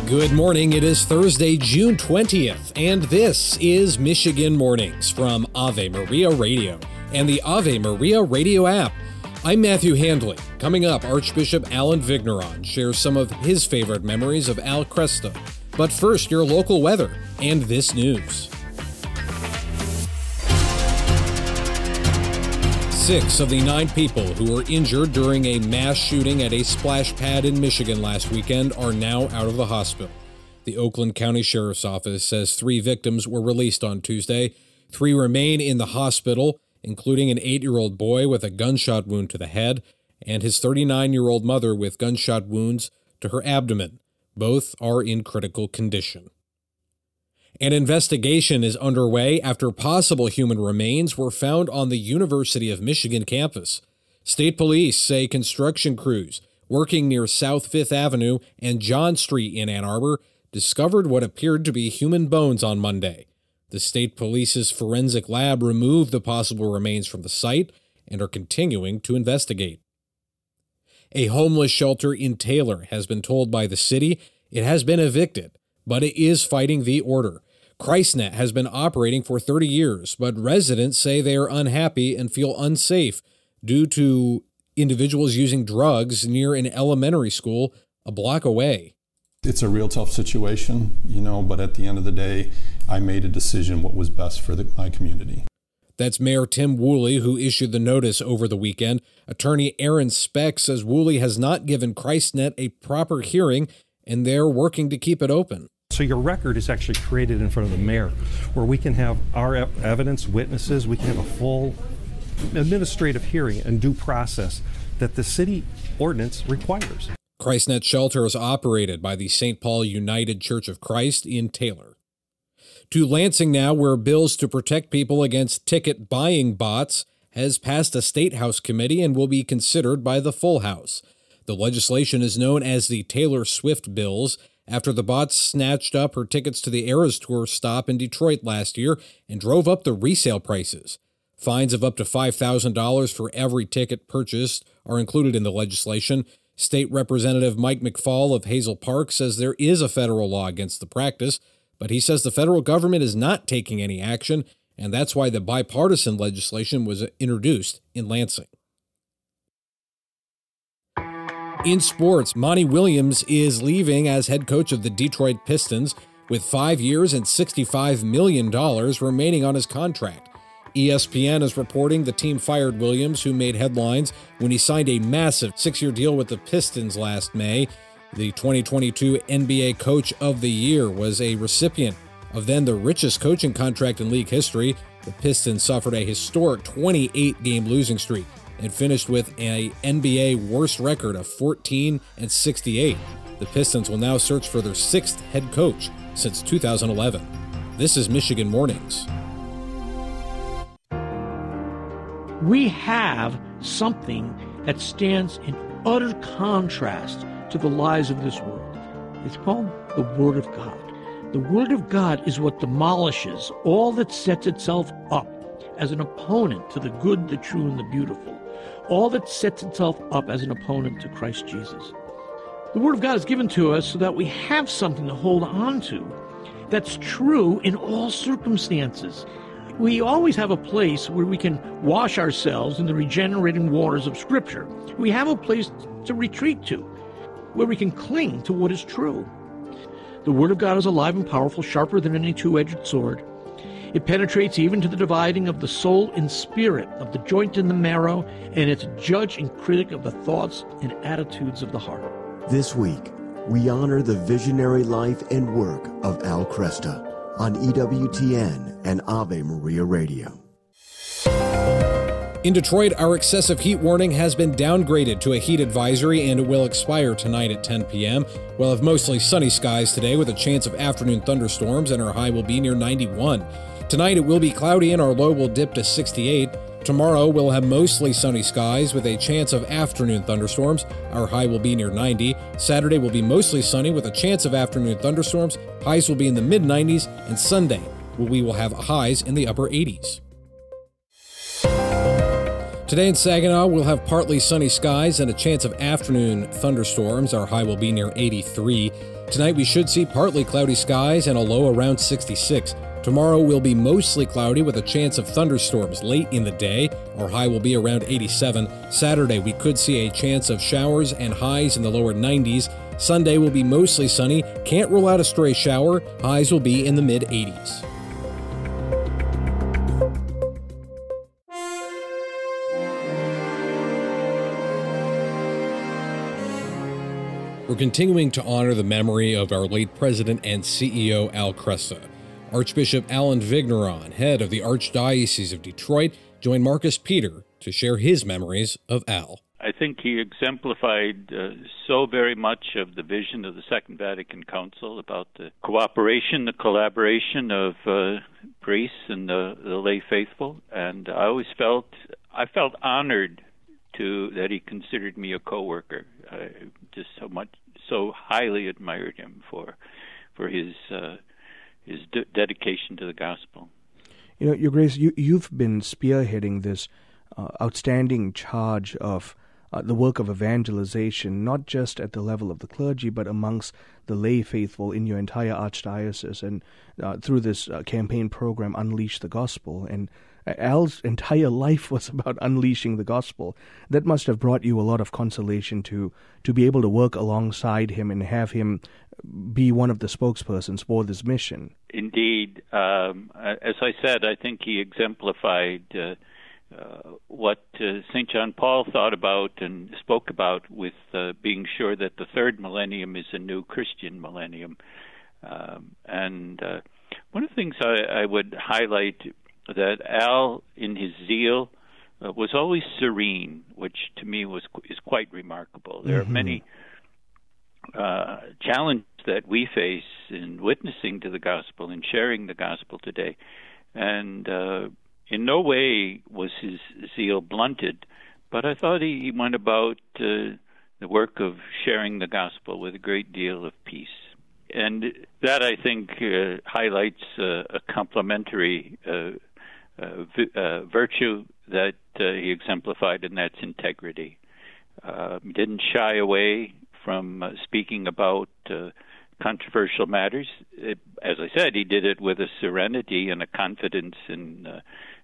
Good morning. It is Thursday, June 20th, and this is Michigan Mornings from Ave Maria Radio and the Ave Maria Radio app. I'm Matthew Handley. Coming up, Archbishop Allen Vigneron shares some of his favorite memories of Al Kresta. But first, your local weather and this news. 6 of the 9 people who were injured during a mass shooting at a splash pad in Michigan last weekend are now out of the hospital. The Oakland County Sheriff's Office says 3 victims were released on Tuesday. 3 remain in the hospital, including an 8-year-old boy with a gunshot wound to the head and his 39-year-old mother with gunshot wounds to her abdomen. Both are in critical condition. An investigation is underway after possible human remains were found on the University of Michigan campus. State police say construction crews working near South 5th Avenue and John Street in Ann Arbor discovered what appeared to be human bones on Monday. The state police's forensic lab removed the possible remains from the site and are continuing to investigate. A homeless shelter in Taylor has been told by the city it has been evicted, but it is fighting the order. Kresta has been operating for 30 years, but residents say they are unhappy and feel unsafe due to individuals using drugs near an elementary school a block away. It's a real tough situation, but at the end of the day, I made a decision what was best for my community. That's Mayor Tim Woolley, who issued the notice over the weekend. Attorney Aaron Speck says Woolley has not given Kresta a proper hearing, and they're working to keep it open. So your record is actually created in front of the mayor, where we can have our evidence, witnesses, we can have a full administrative hearing and due process that the city ordinance requires. Kresta Shelter is operated by the St. Paul United Church of Christ in Taylor. To Lansing now, where bills to protect people against ticket buying bots has passed a State House committee and will be considered by the full House. The legislation is known as the Taylor Swift bills, after the bots snatched up her tickets to the Eras Tour stop in Detroit last year and drove up the resale prices. Fines of up to $5,000 for every ticket purchased are included in the legislation. State Representative Mike McFall of Hazel Park says there is a federal law against the practice, but he says the federal government is not taking any action, and that's why the bipartisan legislation was introduced in Lansing. In sports, Monty Williams is leaving as head coach of the Detroit Pistons with 5 years and $65 million remaining on his contract. ESPN is reporting the team fired Williams, who made headlines when he signed a massive 6-year deal with the Pistons last May. The 2022 NBA Coach of the Year was a recipient of then the richest coaching contract in league history. The Pistons suffered a historic 28-game losing streak and finished with an NBA worst record of 14-68. The Pistons will now search for their 6th head coach since 2011. This is Michigan Mornings. We have something that stands in utter contrast to the lies of this world. It's called the Word of God. The Word of God is what demolishes all that sets itself up as an opponent to the good, the true, and the beautiful. All that sets itself up as an opponent to Christ Jesus. The Word of God is given to us so that we have something to hold on to that's true in all circumstances. We always have a place where we can wash ourselves in the regenerating waters of Scripture. We have a place to retreat to, where we can cling to what is true. The Word of God is alive and powerful, sharper than any two-edged sword. It penetrates even to the dividing of the soul and spirit, of the joint and the marrow, and it's a judge and critic of the thoughts and attitudes of the heart. This week, we honor the visionary life and work of Al Kresta on EWTN and Ave Maria Radio. In Detroit, our excessive heat warning has been downgraded to a heat advisory, and it will expire tonight at 10 p.m. We'll have mostly sunny skies today with a chance of afternoon thunderstorms, and our high will be near 91. Tonight it will be cloudy and our low will dip to 68. Tomorrow we'll have mostly sunny skies with a chance of afternoon thunderstorms. Our high will be near 90. Saturday will be mostly sunny with a chance of afternoon thunderstorms. Highs will be in the mid-90s, and Sunday we will have highs in the upper 80s. Today in Saginaw, we'll have partly sunny skies and a chance of afternoon thunderstorms. Our high will be near 83. Tonight we should see partly cloudy skies and a low around 66. Tomorrow will be mostly cloudy with a chance of thunderstorms late in the day. Our high will be around 87. Saturday we could see a chance of showers and highs in the lower 90s. Sunday will be mostly sunny. Can't rule out a stray shower. Highs will be in the mid-80s. We're continuing to honor the memory of our late president and CEO, Al Kresta. Archbishop Allen Vigneron, head of the Archdiocese of Detroit, joined Marcus Peter to share his memories of Al. I think he exemplified so very much of the vision of the Second Vatican Council about the cooperation, the collaboration of priests and the lay faithful. And I always felt honored that he considered me a co-worker. I just so highly admired him for his dedication to the gospel. You know, Your Grace, you've been spearheading this outstanding charge of the work of evangelization, not just at the level of the clergy, but amongst the lay faithful in your entire archdiocese, and through this campaign program, Unleash the Gospel. And Al's entire life was about unleashing the gospel. That must have brought you a lot of consolation to be able to work alongside him and have him be one of the spokespersons for this mission. Indeed. As I said, I think he exemplified what St. John Paul thought about and spoke about with being sure that the third millennium is a new Christian millennium. And one of the things I would highlight that Al, in his zeal, was always serene, which to me is quite remarkable. There are many challenges that we face in witnessing to the gospel and sharing the gospel today, and in no way was his zeal blunted, but I thought he went about the work of sharing the gospel with a great deal of peace. And that, I think, highlights a complementary virtue that he exemplified, and that's integrity. He didn't shy away from speaking about controversial matters. As I said, he did it with a serenity and a confidence in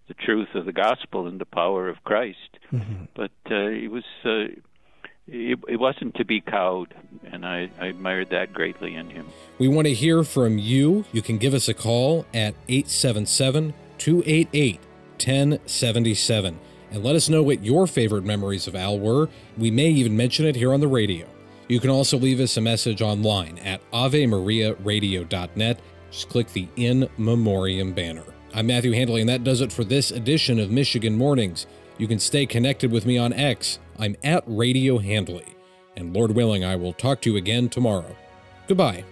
the truth of the gospel and the power of Christ. But he wasn't to be cowed, and I admired that greatly in him. We want to hear from you. You can give us a call at 877-288-1077 and let us know what your favorite memories of Al were. We may even mention it here on the radio. You can also leave us a message online at avemariaradio.net. Just click the In Memoriam banner. I'm Matthew Handley, and that does it for this edition of Michigan Mornings. You can stay connected with me on X. I'm at Radio Handley. And Lord willing, I will talk to you again tomorrow. Goodbye.